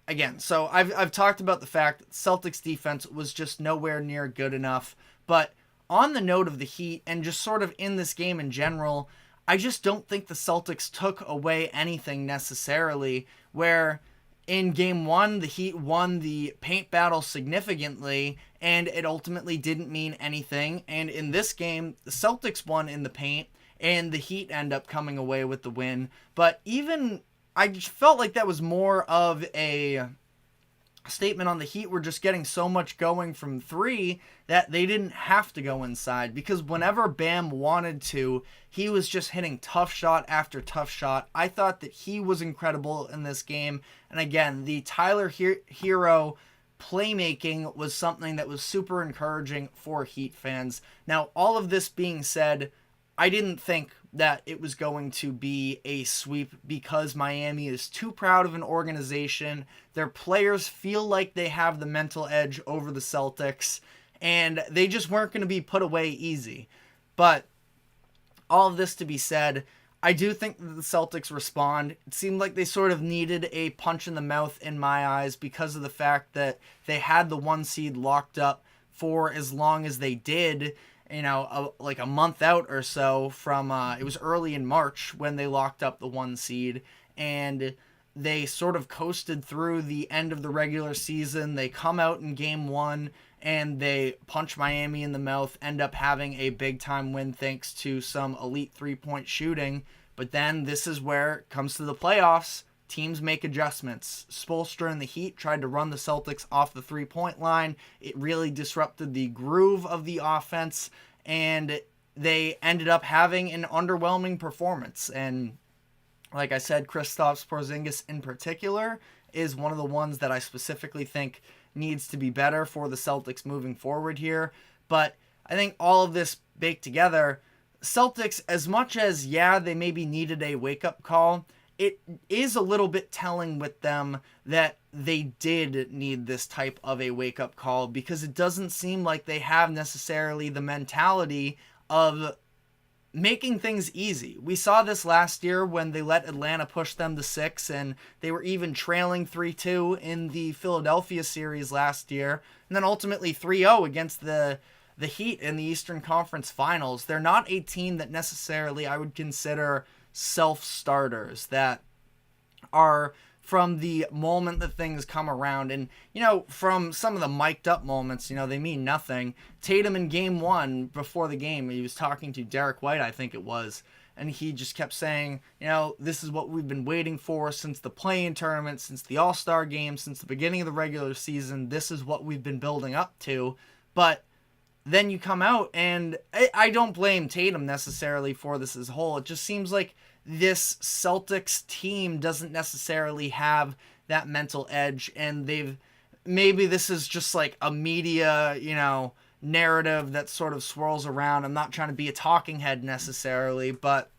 again, so I've talked about the fact that Celtics defense was just nowhere near good enough. But on the note of the Heat and just sort of in this game in general, I just don't think the Celtics took away anything necessarily, where in game 1, the Heat won the paint battle significantly, and it ultimately didn't mean anything. And in this game, the Celtics won in the paint, and the Heat end up coming away with the win. But even, I just felt like that was more of a statement on the Heat were just getting so much going from three that they didn't have to go inside, because whenever Bam wanted to, he was just hitting tough shot after tough shot. I thought that he was incredible in this game. And again, the Tyler Hero playmaking was something that was super encouraging for Heat fans. Now, all of this being said, I didn't think that it was going to be a sweep, because Miami is too proud of an organization. Their players feel like they have the mental edge over the Celtics, and they just weren't going to be put away easy. But all of this to be said, I do think that the Celtics respond. It seemed like they sort of needed a punch in the mouth in my eyes, because of the fact that they had the 1 seed locked up for as long as they did. Like a month out or so from, it was early in March when they locked up the 1 seed, and they sort of coasted through the end of the regular season. They come out in game 1 and they punch Miami in the mouth, end up having a big time win thanks to some elite 3-point shooting. But then this is where it comes to the playoffs. Teams make adjustments. Spoelstra and the Heat tried to run the Celtics off the 3-point line. It really disrupted the groove of the offense, and they ended up having an underwhelming performance. And like I said, Kristaps Porzingis in particular is one of the ones that I specifically think needs to be better for the Celtics moving forward here. But I think all of this baked together, Celtics, as much as, they maybe needed a wake-up call, it is a little bit telling with them that they did need this type of a wake-up call, because it doesn't seem like they have necessarily the mentality of making things easy. We saw this last year when they let Atlanta push them to 6, and they were even trailing 3-2 in the Philadelphia series last year, and then ultimately 3-0 against the Heat in the Eastern Conference Finals. They're not a team that necessarily I would consider self-starters, that are from the moment that things come around. And, from some of the mic'd up moments, they mean nothing. Tatum in game 1, before the game, he was talking to Derek White, I think it was, and he just kept saying, this is what we've been waiting for since the play-in tournament, since the All-Star game, since the beginning of the regular season. This is what we've been building up to. But then you come out, and I don't blame Tatum necessarily for this as a whole. It just seems like this Celtics team doesn't necessarily have that mental edge, and maybe this is just like a media, narrative that sort of swirls around. I'm not trying to be a talking head necessarily, but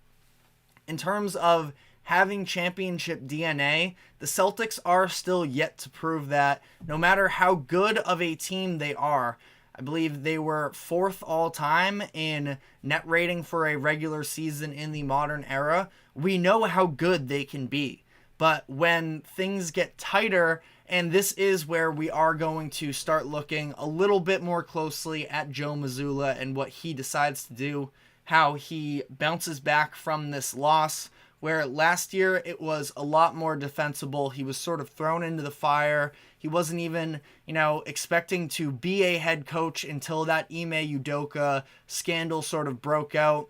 in terms of having championship DNA, the Celtics are still yet to prove that, no matter how good of a team they are. I believe they were 4th all-time in net rating for a regular season in the modern era. We know how good they can be. But when things get tighter, and this is where we are going to start looking a little bit more closely at Joe Mazzulla and what he decides to do, how he bounces back from this loss, where last year it was a lot more defensible. He was sort of thrown into the fire. He wasn't even, expecting to be a head coach until that Ime Udoka scandal sort of broke out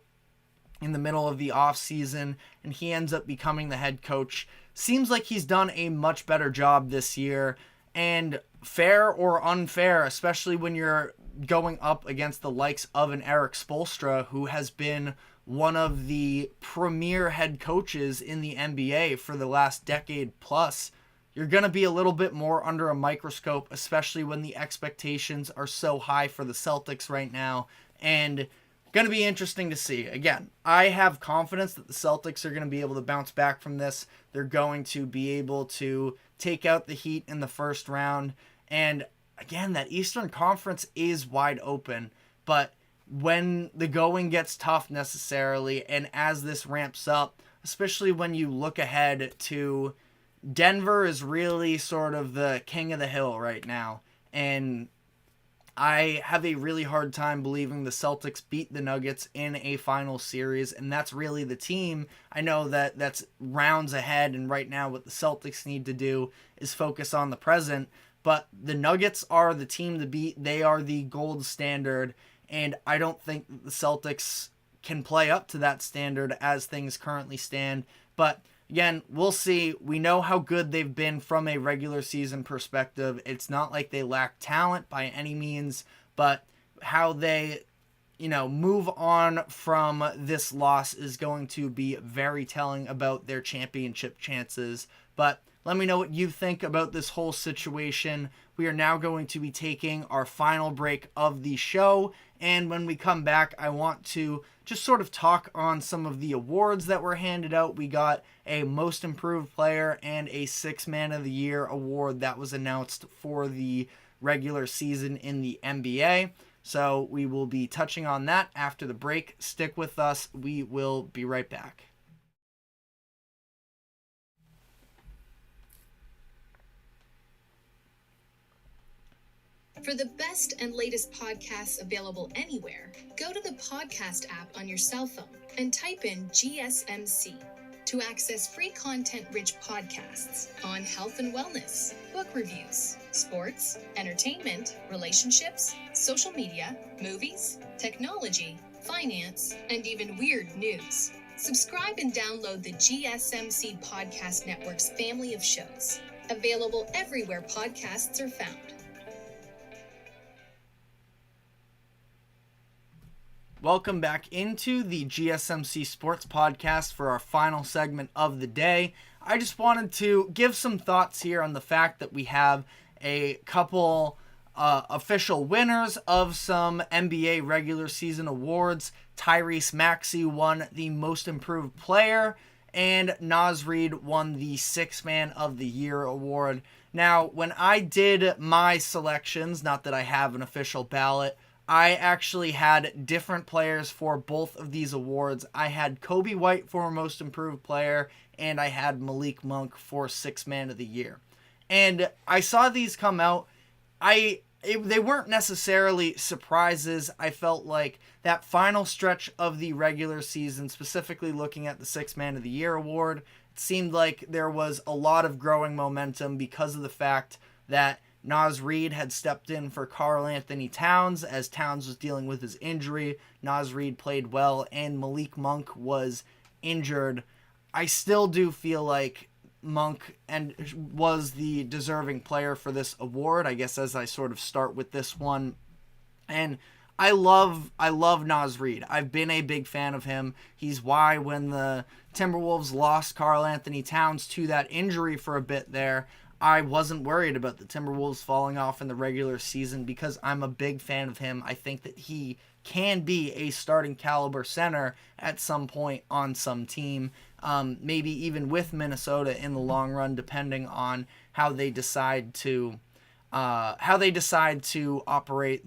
in the middle of the offseason, and he ends up becoming the head coach. Seems like he's done a much better job this year, and fair or unfair, especially when you're going up against the likes of an Eric Spoelstra, who has been one of the premier head coaches in the NBA for the last decade plus. You're going to be a little bit more under a microscope, especially when the expectations are so high for the Celtics right now. And going to be interesting to see. Again, I have confidence that the Celtics are going to be able to bounce back from this. They're going to be able to take out the Heat in the first round. And again, that Eastern Conference is wide open. But when the going gets tough necessarily, and as this ramps up, especially when you look ahead to Denver is really sort of the king of the hill right now, and I have a really hard time believing the Celtics beat the Nuggets in a final series, and that's really the team. I know that that's rounds ahead, and right now what the Celtics need to do is focus on the present, but the Nuggets are the team to beat. They are the gold standard, and I don't think the Celtics can play up to that standard as things currently stand. But again, we'll see. We know how good they've been from a regular season perspective. It's not like they lack talent by any means, but how they, move on from this loss is going to be very telling about their championship chances. But let me know what you think about this whole situation. We are now going to be taking our final break of the show. And when we come back, I want to just sort of talk on some of the awards that were handed out. We got a Most Improved Player and a Sixth Man of the Year award that was announced for the regular season in the NBA. So we will be touching on that after the break. Stick with us. We will be right back. For the best and latest podcasts available anywhere, go to the podcast app on your cell phone and type in GSMC to access free content-rich podcasts on health and wellness, book reviews, sports, entertainment, relationships, social media, movies, technology, finance, and even weird news. Subscribe and download the GSMC Podcast Network's family of shows, available everywhere podcasts are found. Welcome back into the GSMC Sports Podcast for our final segment of the day. I just wanted to give some thoughts here on the fact that we have a couple official winners of some NBA regular season awards. Tyrese Maxey won the Most Improved Player, and Naz Reid won the Sixth Man of the Year award. Now, when I did my selections, not that I have an official ballot, I actually had different players for both of these awards. I had Kobe White for Most Improved Player, and I had Malik Monk for Sixth Man of the Year. And I saw these come out. They weren't necessarily surprises. I felt like that final stretch of the regular season, specifically looking at the Sixth Man of the Year award, it seemed like there was a lot of growing momentum because of the fact that Naz Reid had stepped in for Karl Anthony Towns as Towns was dealing with his injury. Naz Reid played well, and Malik Monk was injured. I still do feel like Monk was the deserving player for this award, I guess, as I sort of start with this one. And I love Naz Reid. I've been a big fan of him. He's why when the Timberwolves lost Karl Anthony Towns to that injury for a bit there, I wasn't worried about the Timberwolves falling off in the regular season because I'm a big fan of him. I think that he can be a starting caliber center at some point on some team, maybe even with Minnesota in the long run, depending on how they decide to operate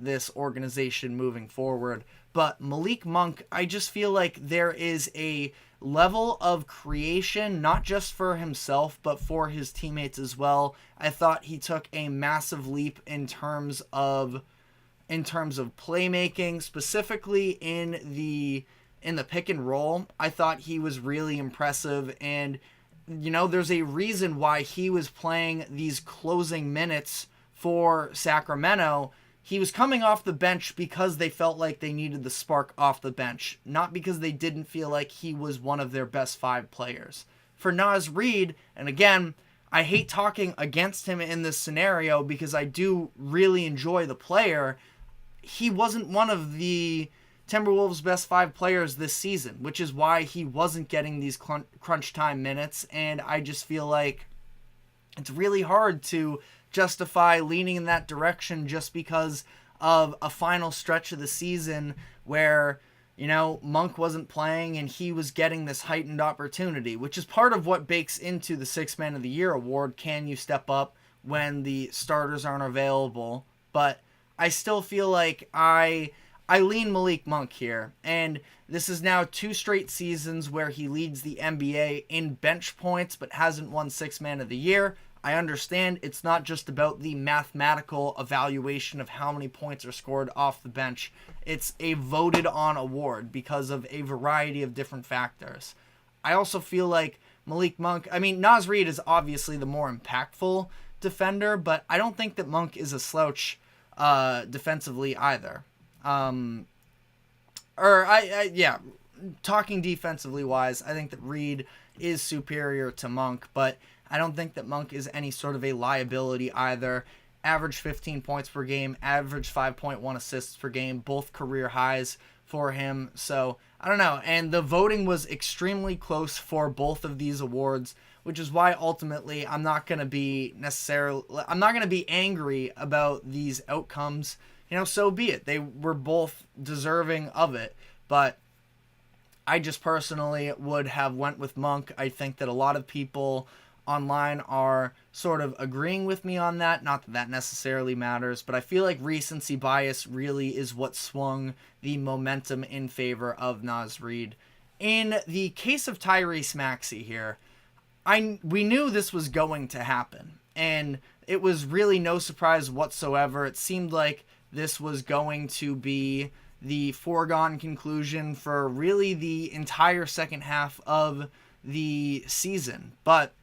this organization moving forward. But Malik Monk, I just feel like there is a level of creation, not just for himself, but for his teammates as well. I thought he took a massive leap in terms of playmaking, specifically in the pick and roll. I thought he was really impressive, and there's a reason why he was playing these closing minutes for Sacramento. He was coming off the bench because they felt like they needed the spark off the bench, not because they didn't feel like he was one of their best five players. For Naz Reid, and again, I hate talking against him in this scenario because I do really enjoy the player, he wasn't one of the Timberwolves' best five players this season, which is why he wasn't getting these crunch time minutes, and I just feel like it's really hard to justify leaning in that direction just because of a final stretch of the season where, Monk wasn't playing and he was getting this heightened opportunity, which is part of what bakes into the Sixth Man of the Year award. Can you step up when the starters aren't available? But I still feel like I lean Malik Monk here, and this is now 2 straight seasons where he leads the NBA in bench points but hasn't won Sixth Man of the Year. I understand it's not just about the mathematical evaluation of how many points are scored off the bench. It's a voted on award because of a variety of different factors. I also feel like Malik Monk, Naz Reid is obviously the more impactful defender, but I don't think that Monk is a slouch defensively either. Talking defensively wise, I think that Reid, is superior to Monk, but I don't think that Monk is any sort of a liability either. Average 15 points per game, average 5.1 assists per game, both career highs for him. So, I don't know. And the voting was extremely close for both of these awards, which is why ultimately I'm not going to be angry about these outcomes. So be it. They were both deserving of it, but I just personally would have went with Monk. I think that a lot of people online are sort of agreeing with me on that. Not that that necessarily matters, but I feel like recency bias really is what swung the momentum in favor of Naz Reid. In the case of Tyrese Maxey here, we knew this was going to happen, and it was really no surprise whatsoever. It seemed like this was going to be the foregone conclusion for really the entire second half of the season. But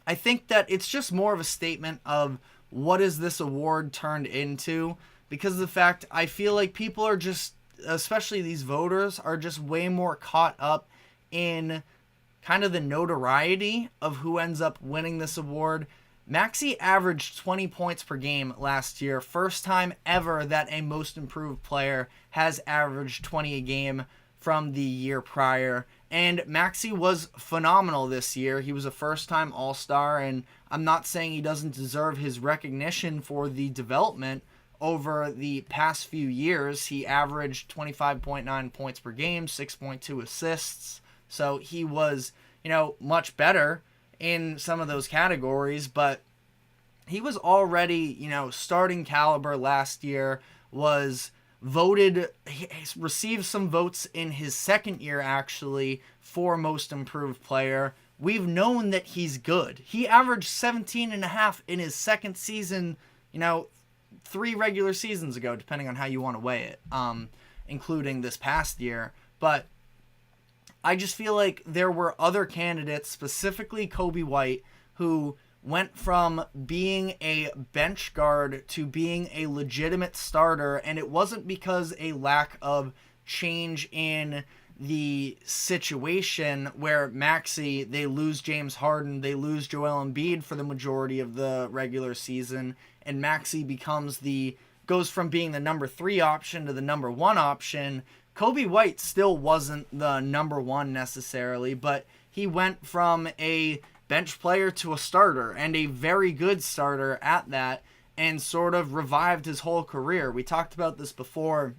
I think that it's just more of a statement of what is this award turned into, because of the fact I feel like people are just, especially these voters, are just way more caught up in kind of the notoriety of who ends up winning this award. Maxey averaged 20 points per game last year. First time ever that a most improved player has averaged 20 a game from the year prior. And Maxey was phenomenal this year. He was a first-time All-Star, and I'm not saying he doesn't deserve his recognition for the development over the past few years. He averaged 25.9 points per game, 6.2 assists. So he was, much better in some of those categories, but he was already, starting caliber last year, was voted, he received some votes in his second year actually for most improved player. We've known that he's good. He averaged 17.5 in his second season, 3 regular seasons ago, depending on how you want to weigh it, including this past year. But I just feel like there were other candidates, specifically Kobe White, who went from being a bench guard to being a legitimate starter, and it wasn't because a lack of change in the situation where Maxey, they lose James Harden, they lose Joel Embiid for the majority of the regular season, and Maxey goes from being the number 3 option to the number 1 option. Kobe White still wasn't the number 1 necessarily, but he went from a bench player to a starter, and a very good starter at that, and sort of revived his whole career. We talked about this before.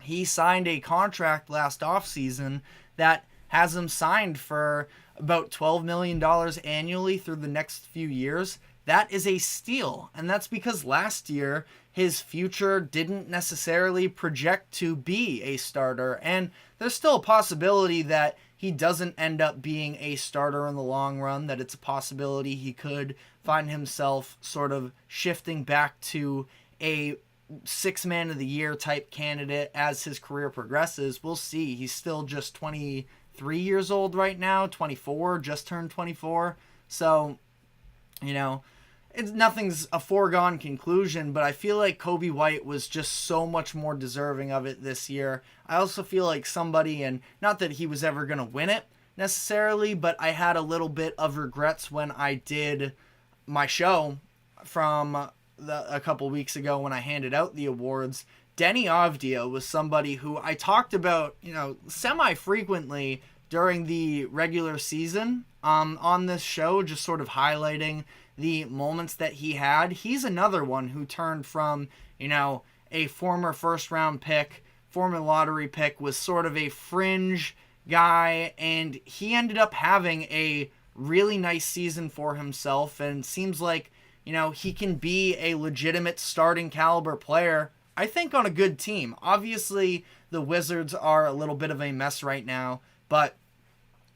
He signed a contract last offseason that has him signed for about $12 million annually through the next few years. That is a steal, and that's because last year his future didn't necessarily project to be a starter, and there's still a possibility that he doesn't end up being a starter in the long run, that it's a possibility he could find himself sort of shifting back to a 6 man of the year type candidate as his career progresses. We'll see. He's still just 23 years old right now, 24, just turned 24. So, nothing's a foregone conclusion, but I feel like Kobe White was just so much more deserving of it this year. I also feel like somebody, and not that he was ever going to win it necessarily, but I had a little bit of regrets when I did my show from a couple weeks ago when I handed out the awards. Denny Avdia was somebody who I talked about, semi-frequently during the regular season on this show, just sort of highlighting the moments that he had. He's another one who turned from, a former first-round pick, former lottery pick, was sort of a fringe guy, and he ended up having a really nice season for himself, and seems like, he can be a legitimate starting caliber player, I think, on a good team. Obviously, the Wizards are a little bit of a mess right now, but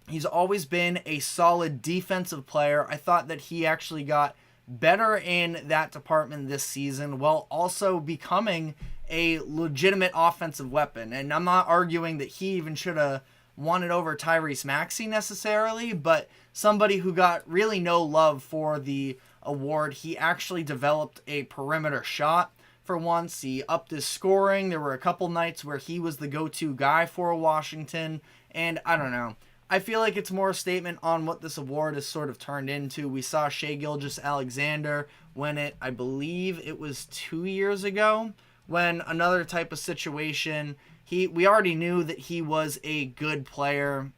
he's always been a solid defensive player. I thought that he actually got better in that department this season, while also becoming a legitimate offensive weapon. And I'm not arguing that he even should have won it over Tyrese Maxey necessarily, but somebody who got really no love for the award. He actually developed a perimeter shot for once. He upped his scoring. There were a couple nights where he was the go-to guy for Washington, and I don't know. I feel like it's more a statement on what this award has sort of turned into. We saw Shai Gilgeous-Alexander win it, I believe it was 2 years ago, when another type of situation, we already knew that he was a good player,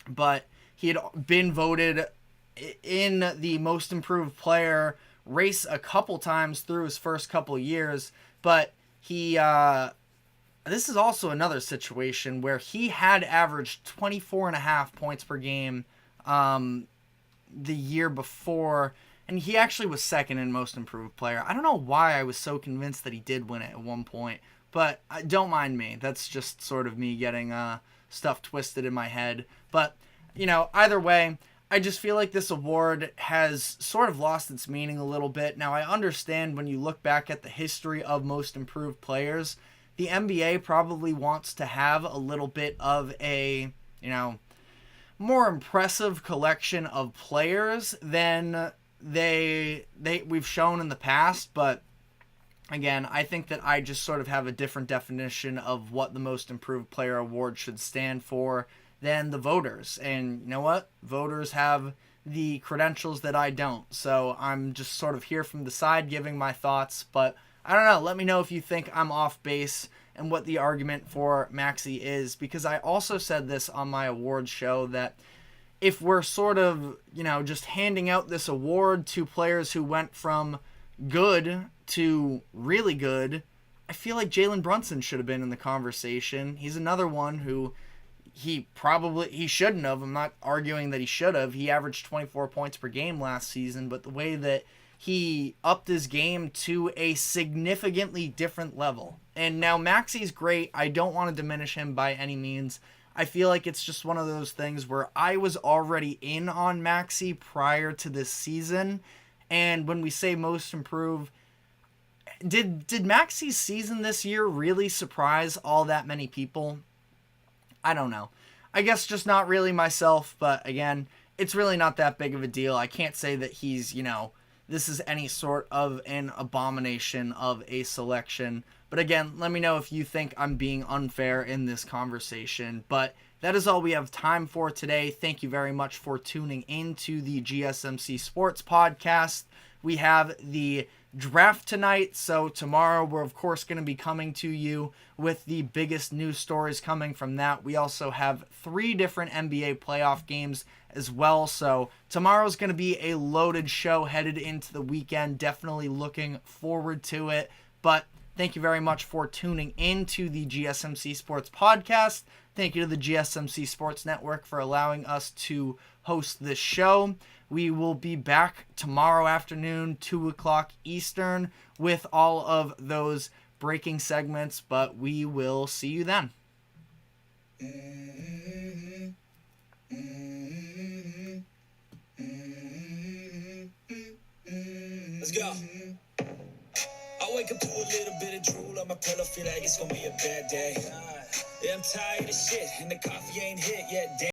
but he had been voted in the most improved player race a couple times through his first couple years, but this is also another situation where he had averaged 24.5 points per game the year before, and he actually was second in most improved player. I don't know why I was so convinced that he did win it at one point, but don't mind me. That's just sort of me getting stuff twisted in my head. But, either way, I just feel like this award has sort of lost its meaning a little bit. Now, I understand when you look back at the history of most improved players, the NBA probably wants to have a little bit of a, more impressive collection of players than we've shown in the past. But again, I think that I just sort of have a different definition of what the most improved player award should stand for than the voters. And you know what? Voters have the credentials that I don't. So I'm just sort of here from the side giving my thoughts. But I don't know. Let me know if you think I'm off base and what the argument for Maxey is. Because I also said this on my awards show that if we're sort of, just handing out this award to players who went from good to really good, I feel like Jalen Brunson should have been in the conversation. He's another one who he shouldn't have. I'm not arguing that he should have. He averaged 24 points per game last season, but the way that he upped his game to a significantly different level. And now Maxey's great. I don't want to diminish him by any means. I feel like it's just one of those things where I was already in on Maxey prior to this season. And when we say most improved, did Maxey's season this year really surprise all that many people? I don't know. I guess just not really myself, but again, it's really not that big of a deal. I can't say that he's, this is any sort of an abomination of a selection. But again, let me know if you think I'm being unfair in this conversation. But that is all we have time for today. Thank you very much for tuning in to the GSMC Sports Podcast. We have the draft tonight, so tomorrow we're of course going to be coming to you with the biggest news stories coming from that. We also have 3 different NBA playoff games as well, so tomorrow's going to be a loaded show headed into the weekend. Definitely looking forward to it. But thank you very much for tuning in to the GSMC Sports Podcast. Thank you to the GSMC Sports Network for allowing us to host this show. We will be back tomorrow afternoon, 2 o'clock Eastern, with all of those breaking segments, but we will see you then. Let's go. I wake up to a little bit of drool on my pillow, feel like it's gonna be a bad day. Yeah, I'm tired of shit, and the coffee ain't hit yet.